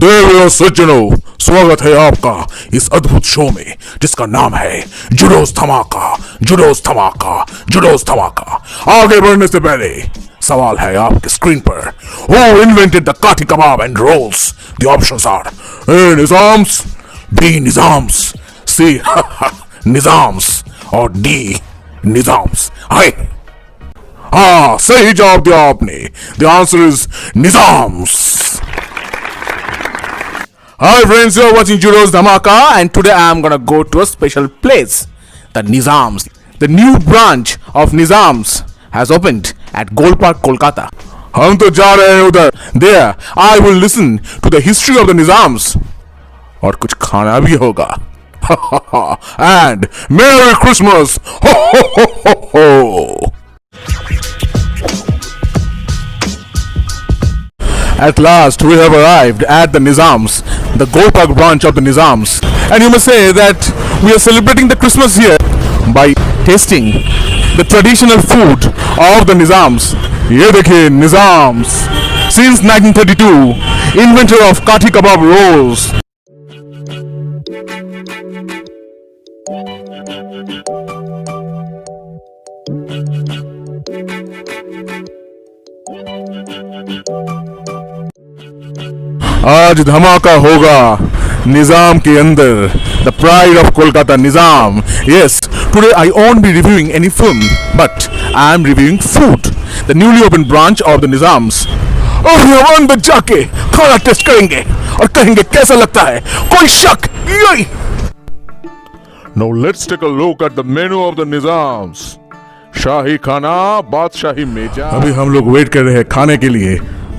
देवी और सज्जनों, स्वागत है आपका इस अद्भुत शो में जिसका नाम है जुडोस धमाका। जुडोस धमाका, जुडोस धमाका। आगे बढ़ने से पहले सवाल है आपके स्क्रीन पर, Who invented the Kathi Kebab and rolls? The options are A. Nizams, B. Nizams, C. Nizams और D. Nizams। हाय हाँ, सही जवाब दिया आपने। The answer is Nizams। Hi friends, you are watching Judosdhamaka and today I am gonna go to a special place, the Nizams. The new branch of Nizams has opened at Golpark, Kolkata. हम तो जा रहे हैं उधर। There I will listen to the history of the Nizams और कुछ खाना भी होगा। And Merry Christmas! Ho ho ho ho ho! At last, we have arrived at the Nizams, the Golpark branch of the Nizams. And you must say that we are celebrating the Christmas here by tasting the traditional food of the Nizams. ये देखिए Nizams, since 1932, inventor of kathikebab rolls. आज धमाका होगा निजाम के अंदर, the pride of Kolkata, Nizam. Yes, today I won't be reviewing any film, but I am reviewing food, the newly opened branch of the Nizams. और हम अंदर जाके खाना टेस्ट करेंगे और कहेंगे कैसा लगता है, कोई शक यही। Now let's take a look at the menu of the Nizams. शाही खाना, बादशाही मेजा। अभी हम लोग वेट कर रहे हैं खाने के लिए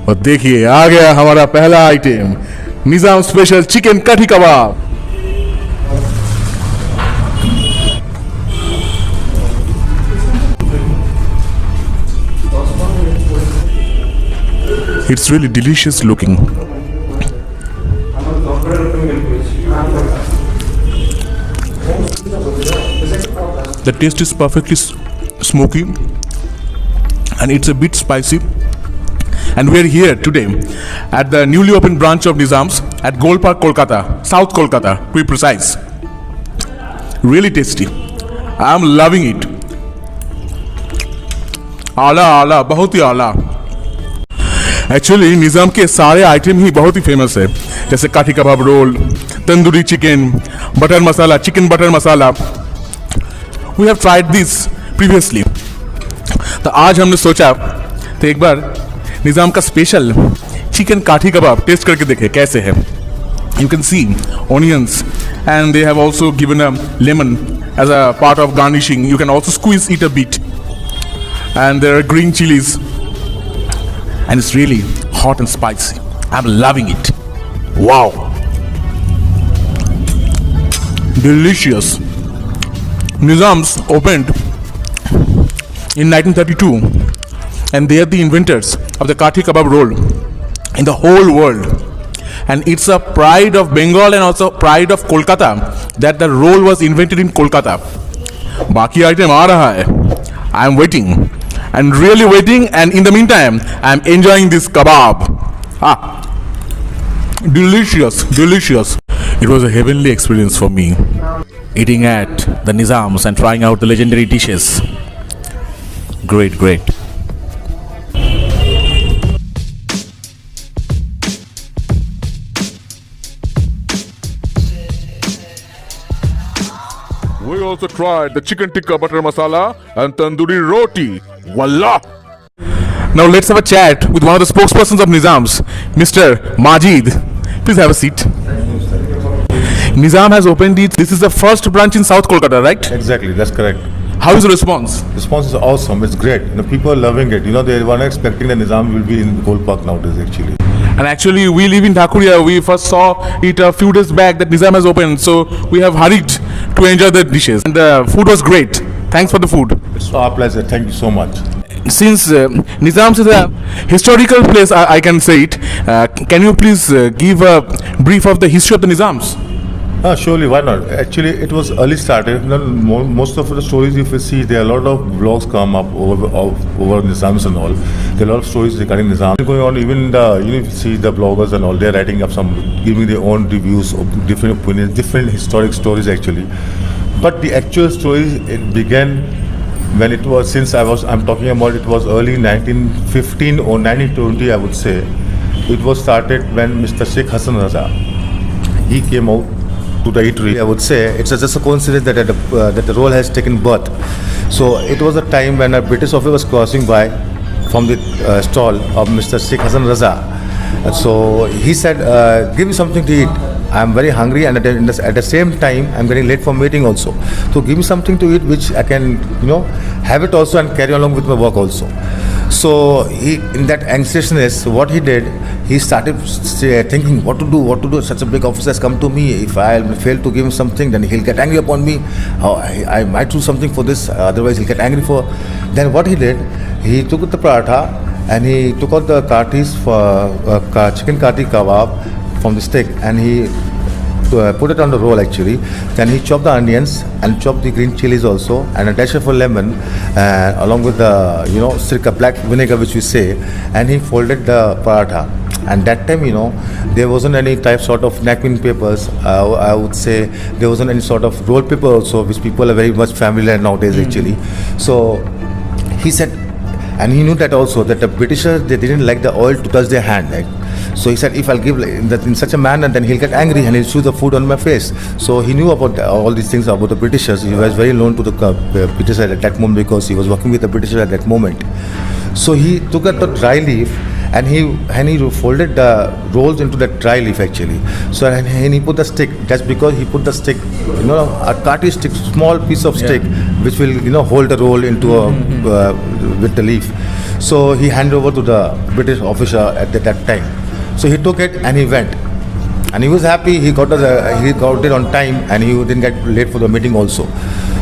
और देखिए आ गया हमारा पहला आइटम, निजाम स्पेशल चिकन कठी कबाब। It's really delicious looking. The taste is perfectly smoky and it's a bit spicy. And we are here today at the newly opened branch of Nizams at Golpark, Kolkata, Southkolkata to be precise. Really tasty. I am loving it. आला आला, बहुत ही आला। Actually निज़ाम के सारे item ही बहुत ही famous है, जैसे kathi kebab roll, tandoori chicken, butter masala, chicken butter masala. We have tried this previously. तो आज हमने सोचा तो एक बार निज़ाम का स्पेशल चिकन काठी कबाब टेस्ट करके देखे कैसे है। You can see onions and they have also given a lemon as a part of garnishing. You can also squeeze it a bit and there are green chilies and it's really hot and spicy. I'm loving it. Wow, delicious. Nizams opened in 1932 and they are the inventors of the Kathi Kebab roll in the whole world, and it's a pride of Bengal and also pride of Kolkata that the roll was invented in Kolkata. Baki item aa raha hai. I am waiting and really waiting, and in the meantime I am enjoying this kebab. Delicious, delicious. It was a heavenly experience for me eating at the Nizams and trying out the legendary dishes. Great, great. We also tried the chicken tikka butter masala and tandoori roti. Wallah! Now let's have a chat with one of the spokespersons of Nizams, Mr. Majid. Please have a seat. Nizam has opened it. This is the first branch in South Kolkata, right? Exactly, that's correct. How is the response? Response is awesome. It's great. People are loving it. They were not expecting that Nizam will be in Golpark nowadays, actually. And actually, we live in Dhakuria. We first saw it a few days back that Nizam has opened, so we have hurried to enjoy the dishes. And the food was great. Thanks for the food. It's our pleasure. Thank you so much. Since Nizams is a historical place, I can say it. Can you please give a brief of the history of the Nizams? Surely, why not? Actually, it was early started. Most of the stories, if you see, there are a lot of blogs come up over Nizams and all. There are a lot of stories regarding Nizam going on. Even if you see the bloggers and all, they're writing up some, giving their own reviews of different opinions, different historic stories actually. But the actual stories, it began when it was, I'm talking about it was early 1915 or 1920, I would say. It was started when Mr. Sheikh Hassan Raza, he came out to the eatery. I would say it's just a coincidence that the role has taken birth. So it was a time when a British officer was crossing by from the stall of Mr. Sheikh Hassan Raza. So he said, give me something to eat. I'm very hungry and at the same time I'm getting late for meeting also. So give me something to eat which I can, have it also and carry along with my work also. So he, in that anxiousness, what he did, he started thinking what to do. Such a big officer has come to me. If I fail to give him something, then he'll get angry upon me. I might do something for this, otherwise he'll get angry for. Then what he did, he took the paratha and he took out the kathis for chickenkathikabab from the stick and he put it on the roll actually. Then he chopped the onions and chopped the green chilies also and a dash of a lemon along with the sirka, black vinegar which we say, and he folded the paratha. And that time there wasn't any type sort of napkin papers. I would say there wasn't any sort of roll paper also, which people are very much familiar nowadays actually. So he said, and he knew that also that the Britishers, they didn't like the oil to touch their hand, right? So he said, if I'll give in such a manner, then he'll get angry and he'll chew the food on my face. So he knew about all these things about the Britishers. He was very known to the Britishers at that moment because he was working with the Britishers at that moment. So he took out the dry leaf and he folded the rolls into that dry leaf actually. So and he put the stick. That's because he put the stick, a kati stick, small piece of stick, which will hold the roll into with the leaf. So he handed over to the British officer at that time. So he took it and he went, and he was happy. He got it on time, and he didn't get late for the meeting also.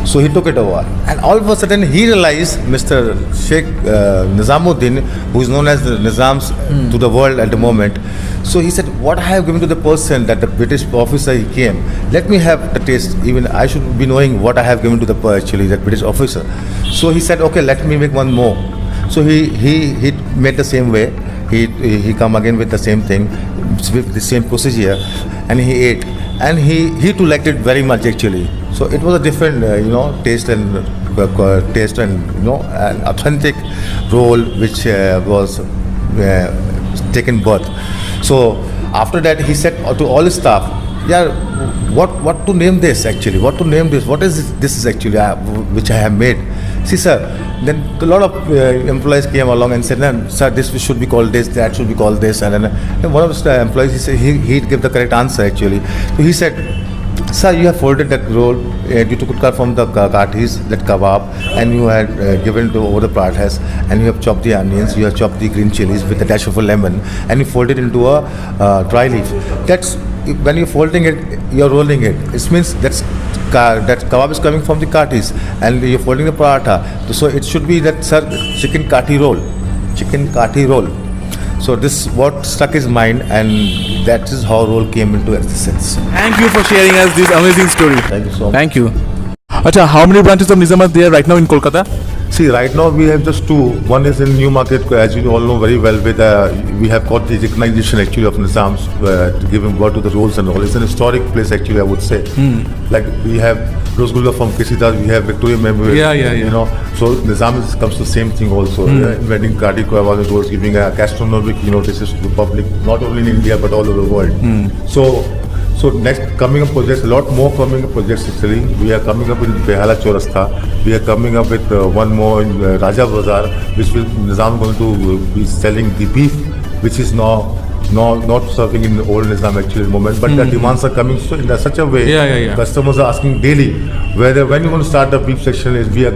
So he took it over, and all of a sudden he realized Mr. Sheikh Nizamuddin, who is known as the Nizams to the world at the moment. So he said, what I have given to the person, that the British officer he came, let me have the taste. Even I should be knowing what I have given to that British officer. So he said, okay, let me make one more. So he made the same way. He come again with the same thing, with the same procedure, and he ate, and he too liked it very much actually. So it was a different taste and an authentic role which was taken birth. So after that he said to all his staff, what to name this actually? What to name this? What is this is actually which I have made? See, sir. Then a lot of employees came along and said, sir, this should be called this, that should be called this. And then one of the employees, he said, he'd give the correct answer actually. So he said, sir, you have folded that roll, you took it from the kathis, that kebab, and you had given it over the parathas, and you have chopped the onions, you have chopped the green chilies with a dash of a lemon, and you fold it into a dry leaf. That's when you're folding it, you're rolling it. It means that kebab is coming from the kathis, and you're folding the paratha. So it should be that, sir, chicken kathi roll. So this what struck his mind, and that is how roll came into existence. Thank you for sharing us this amazing story. Thank you so much. Thank you. Acha, how many branches of Nizam are there right now in Kolkata? See, right now we have just two. One is in New Market, as you all know very well. With we have got the recognition actually of Nizams to give him word to the rolls and all. It's an historic place actually, I would say. Like we have Rosgulla from Kisida, we have Victoria Memorial. Yeah. So Nizam comes to the same thing also. Inventing Kathi Kebab rolls, giving a gastronomic, this is to the public, not only in India but all over the world. So next coming up projects, a lot more coming up projects actually. We are coming up in Behala Chaurasta. We are coming up with one more in Raja Bazaar, which will Nizam going to be selling the beef, which is now not serving in old Nizam actually at the moment. But the demands are coming so in such a way. Customers are asking daily whether when you want to start the beef section is we are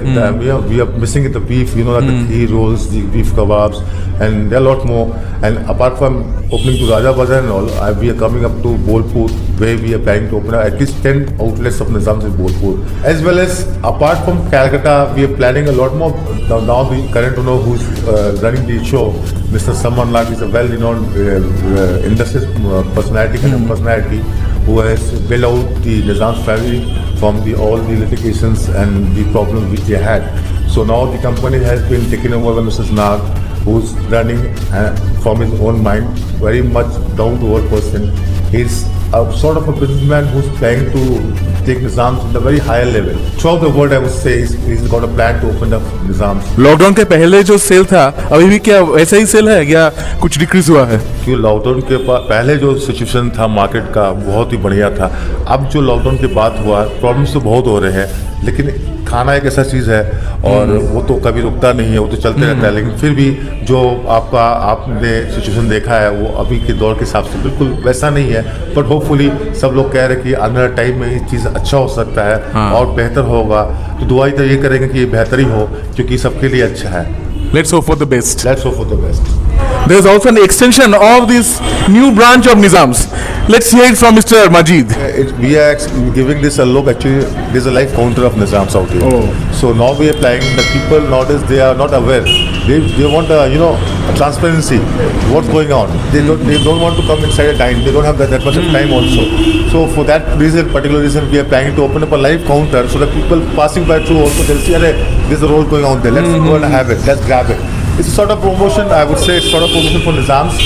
missing the beef, like the ghee rolls, the beef kebabs, and there are a lot more. And apart from opening to Raja Bazaar and all, we are coming up to Bolpur, where we are planning to open at least 10 outlets of Nizams in Bolpur. As well as apart from Calcutta, we are planning a lot more. Now the current owner who's running the show, Mr. Saman Lag, is a well-renowned industry personality, who has built out the Nizam's family from all the litigations and the problems which they had. So now the company has been taken over by Mrs. Nag, who's running from his own mind, very much down-to-earth person. He's a sort of a businessman who's trying to take Nizams to the very higher level. Throughout the world, I would say, he's got a plan to open up Nizams. Lockdown के पहले जो cell था अभी भी क्या वैसा ही cell है या कुछ डिक्रीज हुआ है? क्योंकि लॉकडाउन के पहले जो सिचुएशन था मार्केट का बहुत ही बढ़िया था. अब जो लॉकडाउन के बाद हुआ प्रॉब्लम्स तो बहुत हो रहे हैं, लेकिन खाना एक ऐसा चीज़ है और वो तो कभी रुकता नहीं है, वो तो चलते रहता है. लेकिन फिर भी जो आपने सिचुएशन देखा है वो अभी के दौर के हिसाब से बिल्कुल वैसा नहीं है. बट होपफुली सब लोग कह रहे हैं कि आने वाले टाइम में ये चीज़ अच्छा हो सकता है और बेहतर होगा. तो दुआई तो ये करेंगे कि ये बेहतर ही हो, क्योंकि सबके लिए अच्छा है. Let's hope for the best. Let's hope for the best. There's also an extension of this new branch of Nizams. Let's hear it from Mr. Majid. We are giving this a look. Actually, there's a live counter of Nizams out here. Oh. So now we are applying. The people nowadays, they are not aware. They want transparency. What's going on? They don't want to come inside a dine. They don't have that much of time also. So for that reason, particular reason, we are planning to open up a live counter so that people passing by through also they'll see, there's a roll going on there. Let's go and have it. Let's grab it. It's a sort of promotion, I would say, it's sort of promotion for Nizams,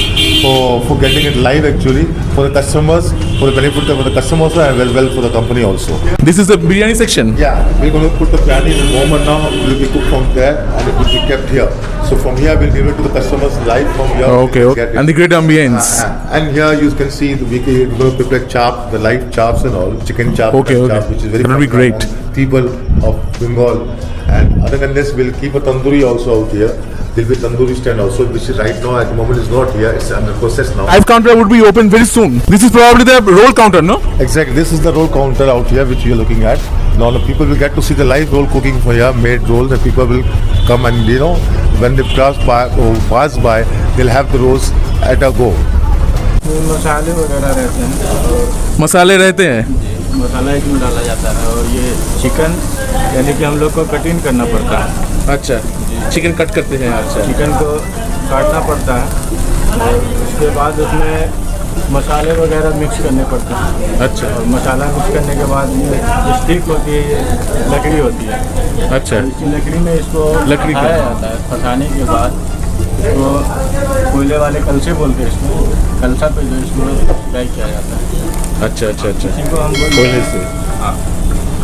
for getting it live actually, for the customers, for the benefit of the customers and well for the company also. This is the biryani section. Yeah, we're going to put the biryani in the moment now, it will be cooked from there and it will be kept here. So from here we'll give it to the customers live from here. Okay. And the great ambience. And here you can see we're going to prepare chop, the live chops and all, chicken chop, Okay. chop, which is very That will be great. People of Bengal. And other than this, we'll keep a tandoori also out here. There will be tandoori stand also, which is right now at the moment is not here. It's under process now. Live counter would be open very soon. This is probably the roll counter, no? Exactly. This is the roll counter out here, which we are looking at. Now the people will get to see the live roll cooking for here, made rolls, and people will come and when they pass by, they'll have the rolls at a go. मसाले वगैरह रहते हैं. मसाले रहते हैं. मसाला इसमें डाला जाता है और ये चिकन यानी कि हम लोग को कटिंग करना पड़ता है. अच्छा, चिकन कट करते हैं. अच्छा, चिकन को काटना पड़ता है और उसके बाद उसमें मसाले वगैरह मिक्स करने पड़ते हैं. अच्छा. और मसाला मिक्स करने के बाद ये स्टिक होती है, ये लकड़ी होती है. अच्छा. इसी लकड़ी में इसको लकड़ी फंसाया जाता है. फंसाने के बाद इसको कोयले वाले कलसे बोलते हैं, इसको कलसा पे जो इसको फ्राई किया जाता है. अच्छा. इसी को हम कोयले से. हाँ,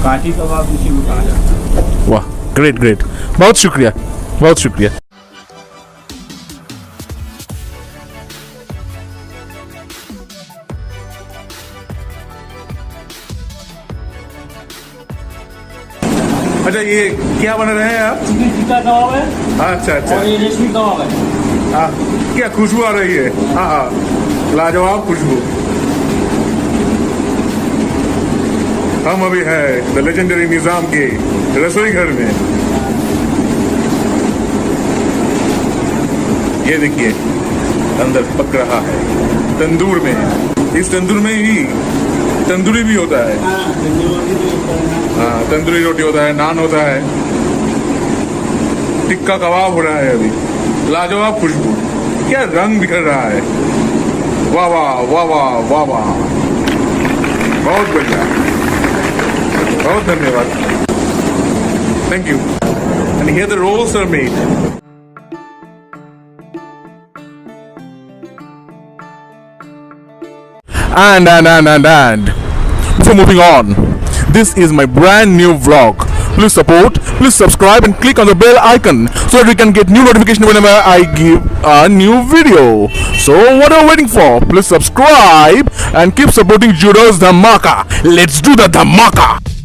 काठी कबाब इसी को कहा जाता है. वाह, ग्रेट. बहुत शुक्रिया. अच्छा, ये क्या बना रहे हैं आप? टिक्का कबाब है. अच्छा. और ये रेशमी कबाब है. हाँ, क्या खुशबू आ रही है. हाँ, लाजवाब खुशबू. हम अभी है द लेजेंडरी निजाम के रसोई घर में. ये देखिए अंदर पक रहा है तंदूर में. इस तंदूर में ही तंदूरी भी होता है. हाँ, तंदूरी रोटी होता है, नान होता है, टिक्का कबाब हो रहा है अभी. लाजवाब खुशबू, क्या रंग बिखर रहा है. वाह. बहुत बढ़िया, बहुत धन्यवाद. Thank you. And here the rolls are made. And before moving on, this is my brand new vlog. Please support, please subscribe and click on the bell icon so that we can get new notification whenever I give a new video. So what are you waiting for? Please subscribe and keep supporting Judosdhamaka. Let's do the dhamaka.